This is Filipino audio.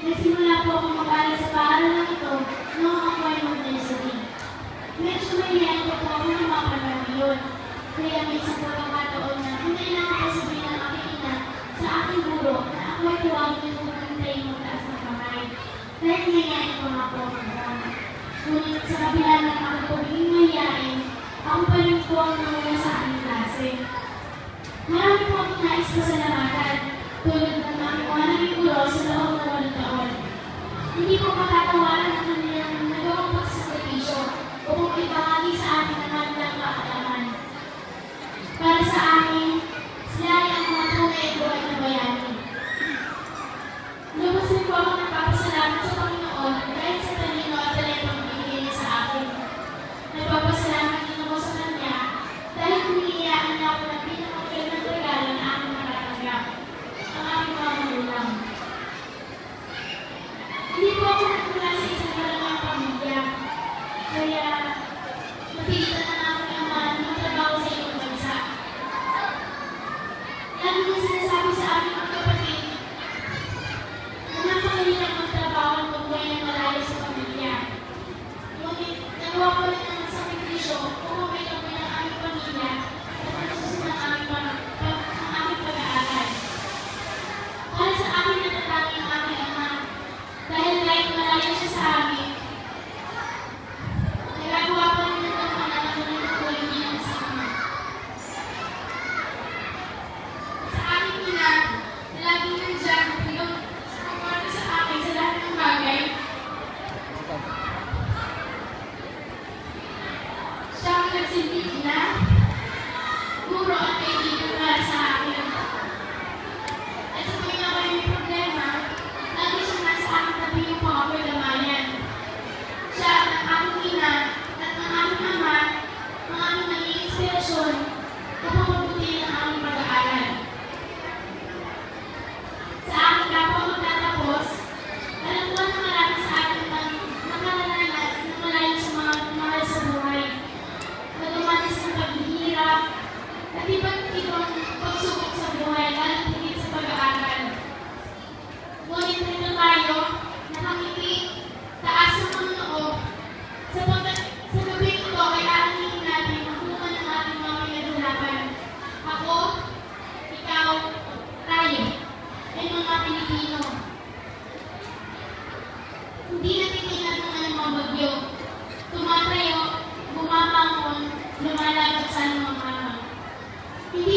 Nagsimula po akong mag-aral sa paaralang ito noong ako ay mag-nursery. Medyo mahihayin po ako ng mga panahon yun. Kaya may isang pagkakataon na hindi lang ako sabihin ng aking ina sa aking guro na ako ay tuwagin yung pumuntayin mo taas ng kamay. Dahil mahihayin ko nga po ako noon. Ngunit sa kabila ng ako pagiging mahihayin, ako pa rin po ang nauna sa aking klase. Marami po akong nais pasalamatan, tulad ng aming mga naging guro sa loob ng 8 taon. Hindi ko makatawaran ang kanilang nagawang pagsakripisyo upang ibahagi sa akin ang kanilang kaalaman. Para sa amin, sila ay ang mga tunay at buhay na bayani. Lubos rin po ako nagpapasalamat sa Panginoon dahil sa talino at talentong binigay niya sa akin. Nagpapasalamat din ako sa Kanya dahil hinihiyaan niya ako ng pinakamagandang regalo na aking natatanggap, ang aking mga magulang. Hindi po ako nagmula sa isang maraming pamilya, kaya napilitan na aking ama na magtrabaho sa ibang bansa. Lagi niya sinasabi sa aking mga kapatid na napakahirap magtrabaho kung buhay ng malayo sa pamilya. Ngunit nagawa ko rin ang sakripisyo upang may kapag ng aming pamilya at nasusunod ang aming pag-aaral. Para sa akin natatanging ang aking ama, dahil kahit malayo siya sa amin, nagagawa pa rin ng pananagunan ng buhay niya ng sama. Sa aking ina, na laging nandiyan yung suporta sa akin sa lahat ng bagay, siya ang nagsilbing ina, guro at kaibigan para sa akin. At sa tuwing ako ay may problema, lagi siya nasa aking tabi yung ako'y lamayan. Siya at ang aking ina at ang aking ama, ang aming naging inspirasyon upang mabuti ang aming pag-aaral. Sa aking kapwa magtatapos, alam ko na marami sa akin ang nakararanas na malayo sa mga mahal sa buhay, na dumanas ng paghihirap, at iba't ibang pagsubok sa buhay, lalo higit sa pag-aaral. Ngunit nito tayo, nakangiti, taas ng mga noo, sapagkat sa gabing ito ay aanginin natin ang bunga ng ating mga pinagulapan. Ako, ikaw, tayo, ay mga Pilipino. Hindi natitingnan ng anumang bagyo. Tumatayo, bumabangon, lumalabat sa anumang araw. Hindi